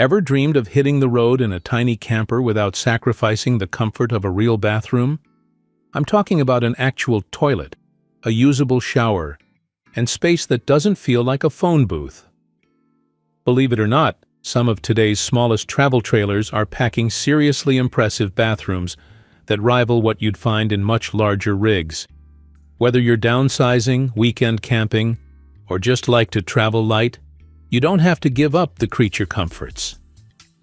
Ever dreamed of hitting the road in a tiny camper without sacrificing the comfort of a real bathroom? I'm talking about an actual toilet, a usable shower, and space that doesn't feel like a phone booth. Believe it or not, some of today's smallest travel trailers are packing seriously impressive bathrooms that rival what you'd find in much larger rigs. Whether you're downsizing, weekend camping, or just like to travel light, you don't have to give up the creature comforts.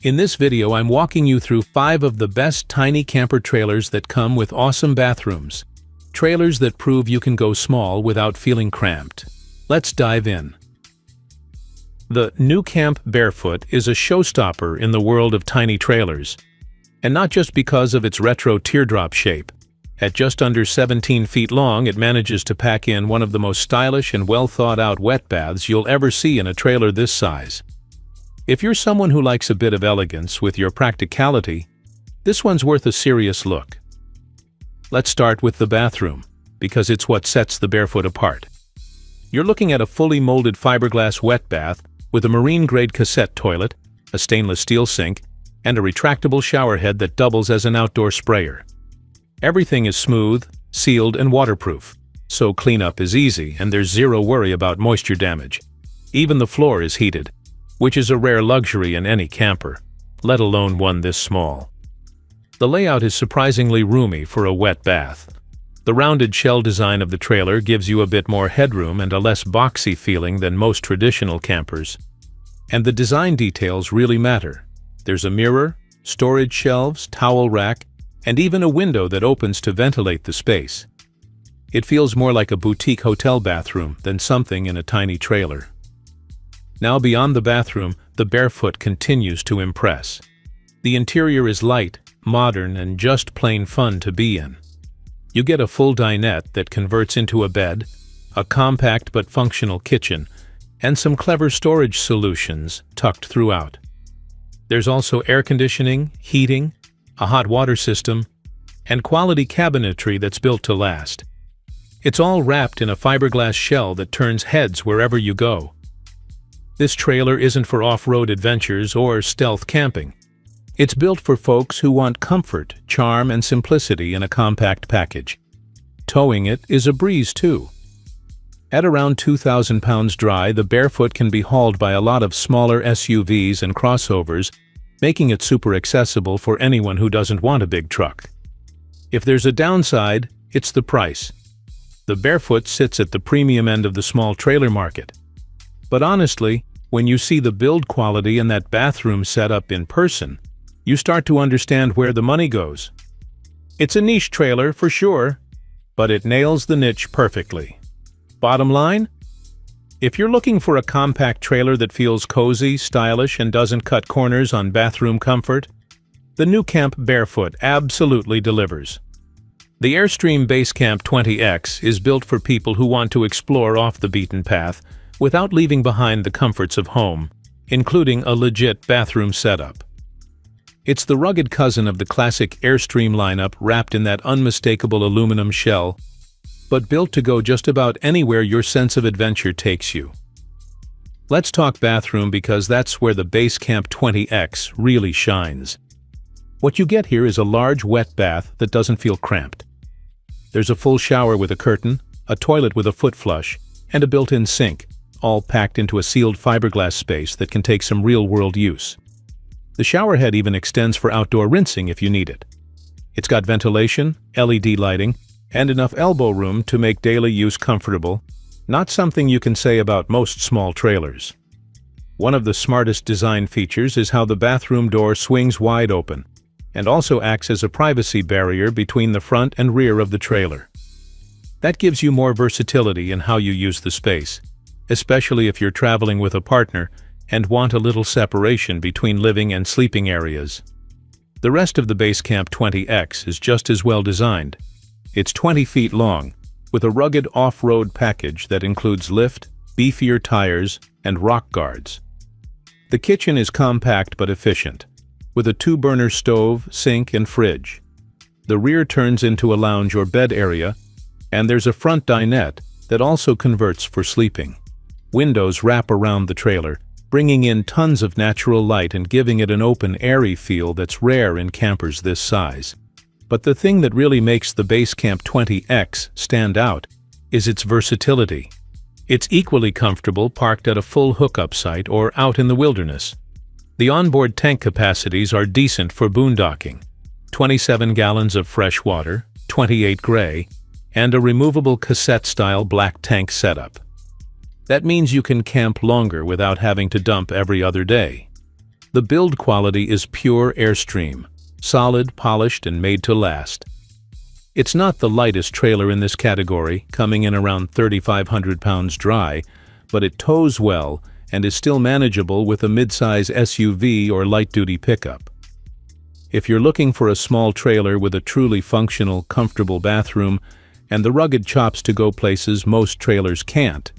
In this video, I'm walking you through 5 of the best tiny camper trailers that come with awesome bathrooms. Trailers that prove you can go small without feeling cramped. Let's dive in. The nuCamp Barefoot is a showstopper in the world of tiny trailers. And not just because of its retro teardrop shape. At just under 17 feet long, it manages to pack in one of the most stylish and well-thought-out wet baths you'll ever see in a trailer this size. If you're someone who likes a bit of elegance with your practicality, this one's worth a serious look. Let's start with the bathroom, because it's what sets the Barefoot apart. You're looking at a fully molded fiberglass wet bath with a marine-grade cassette toilet, a stainless steel sink, and a retractable shower head that doubles as an outdoor sprayer. Everything is smooth, sealed, and waterproof, so cleanup is easy and there's zero worry about moisture damage. Even the floor is heated, which is a rare luxury in any camper, let alone one this small. The layout is surprisingly roomy for a wet bath. The rounded shell design of the trailer gives you a bit more headroom and a less boxy feeling than most traditional campers. And the design details really matter. There's a mirror, storage shelves, towel rack, and even a window that opens to ventilate the space. It feels more like a boutique hotel bathroom than something in a tiny trailer. Now beyond the bathroom, the Barefoot continues to impress. The interior is light, modern, and just plain fun to be in. You get a full dinette that converts into a bed, a compact but functional kitchen, and some clever storage solutions tucked throughout. There's also air conditioning, heating, a hot water system, and quality cabinetry that's built to last. It's all wrapped in a fiberglass shell that turns heads wherever you go. This trailer isn't for off-road adventures or stealth camping. It's built for folks who want comfort, charm, and simplicity in a compact package. Towing it is a breeze too. At around 2,000 pounds dry, the Barefoot can be hauled by a lot of smaller SUVs and crossovers, making it super accessible for anyone who doesn't want a big truck. If there's a downside, it's the price. The Barefoot sits at the premium end of the small trailer market. But honestly, when you see the build quality and that bathroom setup in person, you start to understand where the money goes. It's a niche trailer for sure, but it nails the niche perfectly. Bottom line? If you're looking for a compact trailer that feels cozy, stylish, and doesn't cut corners on bathroom comfort, the nuCamp Barefoot absolutely delivers. The Airstream Basecamp 20X is built for people who want to explore off the beaten path without leaving behind the comforts of home, including a legit bathroom setup. It's the rugged cousin of the classic Airstream lineup wrapped in that unmistakable aluminum shell, but built to go just about anywhere your sense of adventure takes you. Let's talk bathroom because that's where the Basecamp 20X really shines. What you get here is a large wet bath that doesn't feel cramped. There's a full shower with a curtain, a toilet with a foot flush, and a built-in sink, all packed into a sealed fiberglass space that can take some real-world use. The shower head even extends for outdoor rinsing if you need it. It's got ventilation, LED lighting, and enough elbow room to make daily use comfortable, not something you can say about most small trailers. One of the smartest design features is how the bathroom door swings wide open, and also acts as a privacy barrier between the front and rear of the trailer. That gives you more versatility in how you use the space, especially if you're traveling with a partner and want a little separation between living and sleeping areas. The rest of the Basecamp 20X is just as well designed. It's 20 feet long, with a rugged off-road package that includes lift, beefier tires, and rock guards. The kitchen is compact but efficient, with a 2-burner stove, sink, and fridge. The rear turns into a lounge or bed area, and there's a front dinette that also converts for sleeping. Windows wrap around the trailer, bringing in tons of natural light and giving it an open, airy feel that's rare in campers this size. But the thing that really makes the Basecamp 20X stand out is its versatility. It's equally comfortable parked at a full hookup site or out in the wilderness. The onboard tank capacities are decent for boondocking. 27 gallons of fresh water, 28 gray, and a removable cassette-style black tank setup. That means you can camp longer without having to dump every other day. The build quality is pure Airstream, solid, polished, and made to last. It's not the lightest trailer in this category, coming in around 3,500 pounds dry, but it tows well and is still manageable with a mid-size SUV or light-duty pickup. If you're looking for a small trailer with a truly functional, comfortable bathroom and the rugged chops to go places most trailers can't,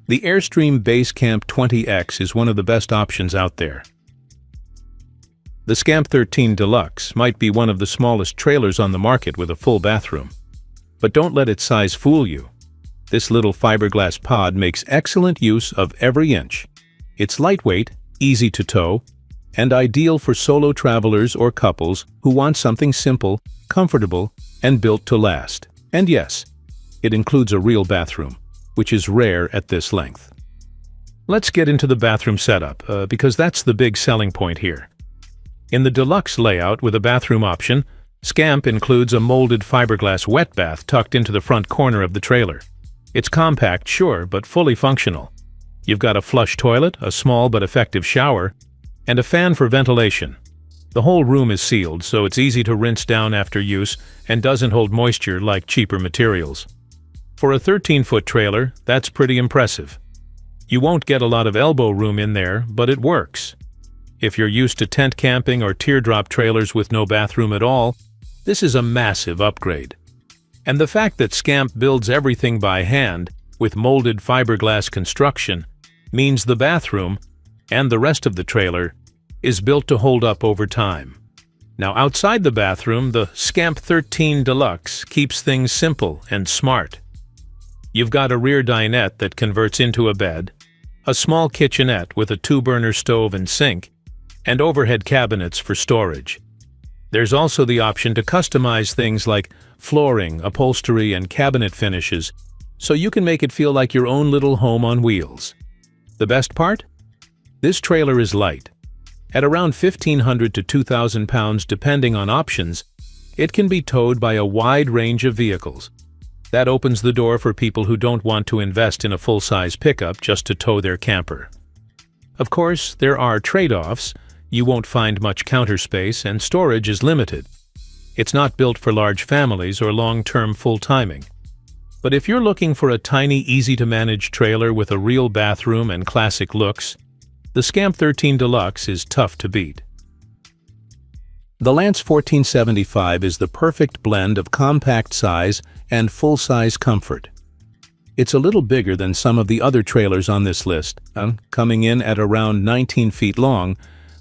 the Airstream Basecamp 20X is one of the best options out there. The Scamp 13 Deluxe might be one of the smallest trailers on the market with a full bathroom. But don't let its size fool you. This little fiberglass pod makes excellent use of every inch. It's lightweight, easy to tow, and ideal for solo travelers or couples who want something simple, comfortable, and built to last. And yes, it includes a real bathroom, which is rare at this length. Let's get into the bathroom setup, because that's the big selling point here. In the Deluxe layout with a bathroom option, Scamp includes a molded fiberglass wet bath tucked into the front corner of the trailer. It's compact, sure, but fully functional. You've got a flush toilet, a small but effective shower, and a fan for ventilation. The whole room is sealed, so it's easy to rinse down after use and doesn't hold moisture like cheaper materials. For a 13-foot trailer, that's pretty impressive. You won't get a lot of elbow room in there, but it works. If you're used to tent camping or teardrop trailers with no bathroom at all, this is a massive upgrade. And the fact that Scamp builds everything by hand, with molded fiberglass construction, means the bathroom, and the rest of the trailer, is built to hold up over time. Now outside the bathroom, the Scamp 13 Deluxe keeps things simple and smart. You've got a rear dinette that converts into a bed, a small kitchenette with a 2-burner stove and sink, and overhead cabinets for storage. There's also the option to customize things like flooring, upholstery, and cabinet finishes, so you can make it feel like your own little home on wheels. The best part? This trailer is light. At around 1,500 to 2,000 pounds depending on options, it can be towed by a wide range of vehicles. That opens the door for people who don't want to invest in a full-size pickup just to tow their camper. Of course, there are trade-offs. You won't find much counter space, and storage is limited. It's not built for large families or long-term full-timing. But if you're looking for a tiny, easy-to-manage trailer with a real bathroom and classic looks, the Scamp 13 Deluxe is tough to beat. The Lance 1475 is the perfect blend of compact size and full-size comfort. It's a little bigger than some of the other trailers on this list, coming in at around 19 feet long,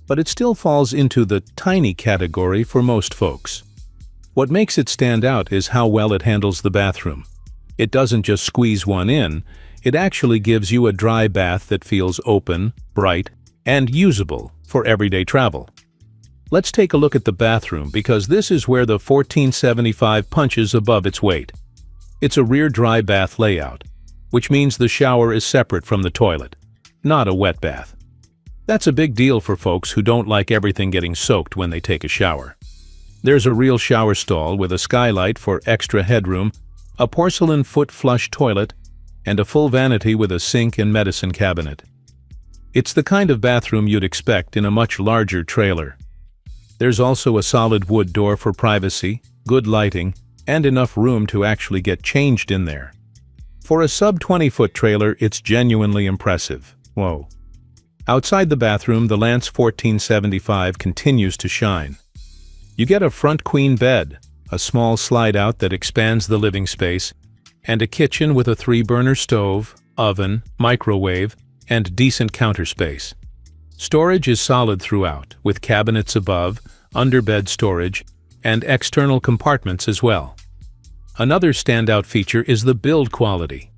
but it still falls into the tiny category for most folks. What makes it stand out is how well it handles the bathroom. It doesn't just squeeze one in, it actually gives you a dry bath that feels open, bright, and usable for everyday travel. Let's take a look at the bathroom, because this is where the 1475 punches above its weight. It's a rear dry bath layout, which means the shower is separate from the toilet, not a wet bath. That's a big deal for folks who don't like everything getting soaked when they take a shower. There's a real shower stall with a skylight for extra headroom, a porcelain foot flush toilet, and a full vanity with a sink and medicine cabinet. It's the kind of bathroom you'd expect in a much larger trailer. There's also a solid wood door for privacy, good lighting, and enough room to actually get changed in there. For a sub-20-foot trailer, it's genuinely impressive. Whoa. Outside the bathroom, the Lance 1475 continues to shine. You get a front queen bed, a small slide-out that expands the living space, and a kitchen with a 3-burner stove, oven, microwave, and decent counter space. Storage is solid throughout, with cabinets above, under-bed storage, and external compartments as well. Another standout feature is the build quality.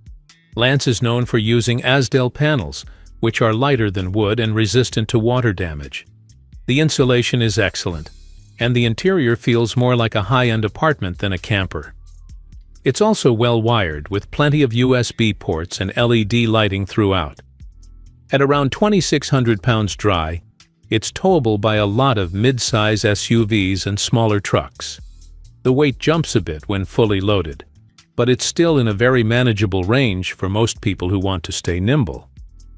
Lance is known for using Asdel panels, which are lighter than wood and resistant to water damage. The insulation is excellent, and the interior feels more like a high-end apartment than a camper. It's also well-wired, with plenty of USB ports and LED lighting throughout. At around 2,600 pounds dry, it's towable by a lot of mid-size SUVs and smaller trucks. The weight jumps a bit when fully loaded, but it's still in a very manageable range for most people who want to stay nimble.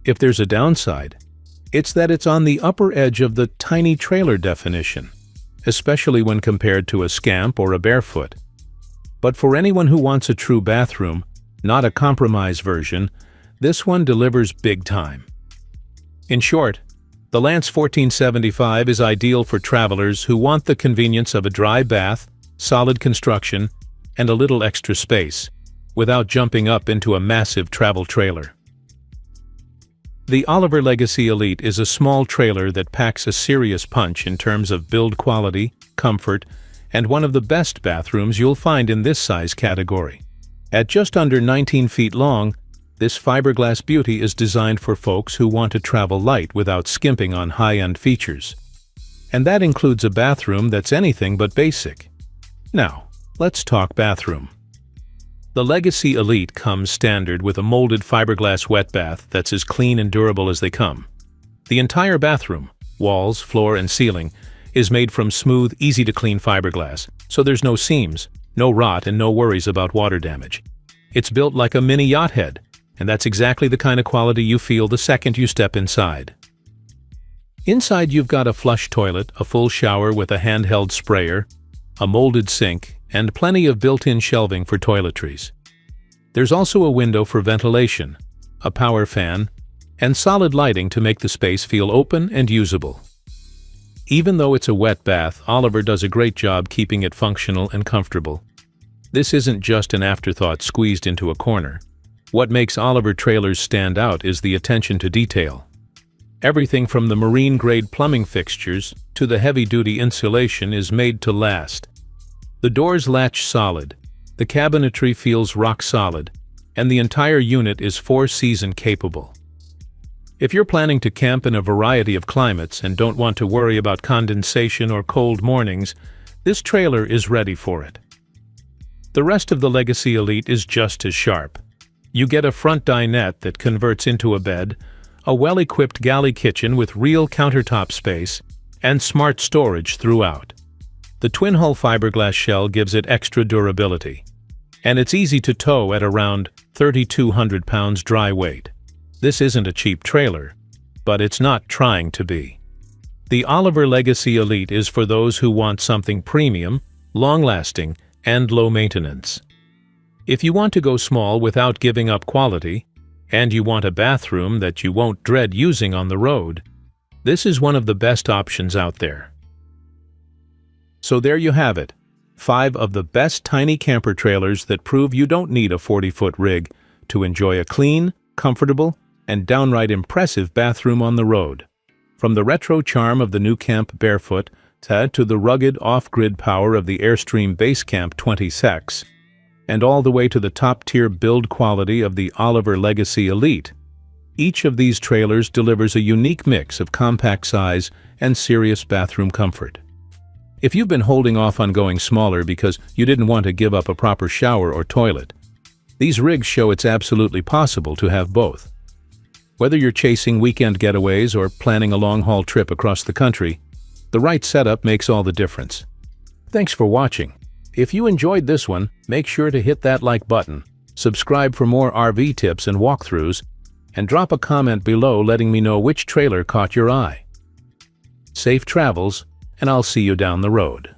If there's a downside, it's that it's on the upper edge of the tiny trailer definition, especially when compared to a Scamp or a Barefoot. But for anyone who wants a true bathroom, not a compromise version, this one delivers big time. In short, the Lance 1475 is ideal for travelers who want the convenience of a dry bath, solid construction, and a little extra space, without jumping up into a massive travel trailer. The Oliver Legacy Elite is a small trailer that packs a serious punch in terms of build quality, comfort, and one of the best bathrooms you'll find in this size category. At just under 19 feet long, this fiberglass beauty is designed for folks who want to travel light without skimping on high-end features. And that includes a bathroom that's anything but basic. Now, let's talk bathroom. The Legacy Elite comes standard with a molded fiberglass wet bath that's as clean and durable as they come. The entire bathroom, walls, floor, and ceiling, is made from smooth, easy-to-clean fiberglass, so there's no seams, no rot, and no worries about water damage. It's built like a mini yacht head, and that's exactly the kind of quality you feel the second you step inside. Inside you've got a flush toilet, a full shower with a handheld sprayer, a molded sink, and plenty of built-in shelving for toiletries. There's also a window for ventilation, a power fan, and solid lighting to make the space feel open and usable. Even though it's a wet bath, Oliver does a great job keeping it functional and comfortable. This isn't just an afterthought squeezed into a corner. What makes Oliver trailers stand out is the attention to detail. Everything from the marine-grade plumbing fixtures to the heavy-duty insulation is made to last. The doors latch solid, the cabinetry feels rock solid, and the entire unit is four-season capable. If you're planning to camp in a variety of climates and don't want to worry about condensation or cold mornings, this trailer is ready for it. The rest of the Legacy Elite is just as sharp. You get a front dinette that converts into a bed, a well-equipped galley kitchen with real countertop space, and smart storage throughout. The twin-hull fiberglass shell gives it extra durability, and it's easy to tow at around 3,200 pounds dry weight. This isn't a cheap trailer, but it's not trying to be. The Oliver Legacy Elite is for those who want something premium, long-lasting, and low-maintenance. If you want to go small without giving up quality, and you want a bathroom that you won't dread using on the road, this is one of the best options out there. So there you have it, 5 of the best tiny camper trailers that prove you don't need a 40-foot rig to enjoy a clean, comfortable, and downright impressive bathroom on the road. From the retro charm of the nuCamp Barefoot to the rugged off-grid power of the Airstream Basecamp 20SX, and all the way to the top-tier build quality of the Oliver Legacy Elite, each of these trailers delivers a unique mix of compact size and serious bathroom comfort. If you've been holding off on going smaller because you didn't want to give up a proper shower or toilet, these rigs show it's absolutely possible to have both. Whether you're chasing weekend getaways or planning a long-haul trip across the country, the right setup makes all the difference. Thanks for watching. If you enjoyed this one, make sure to hit that like button, subscribe for more RV tips and walkthroughs, and drop a comment below letting me know which trailer caught your eye. Safe travels, and I'll see you down the road.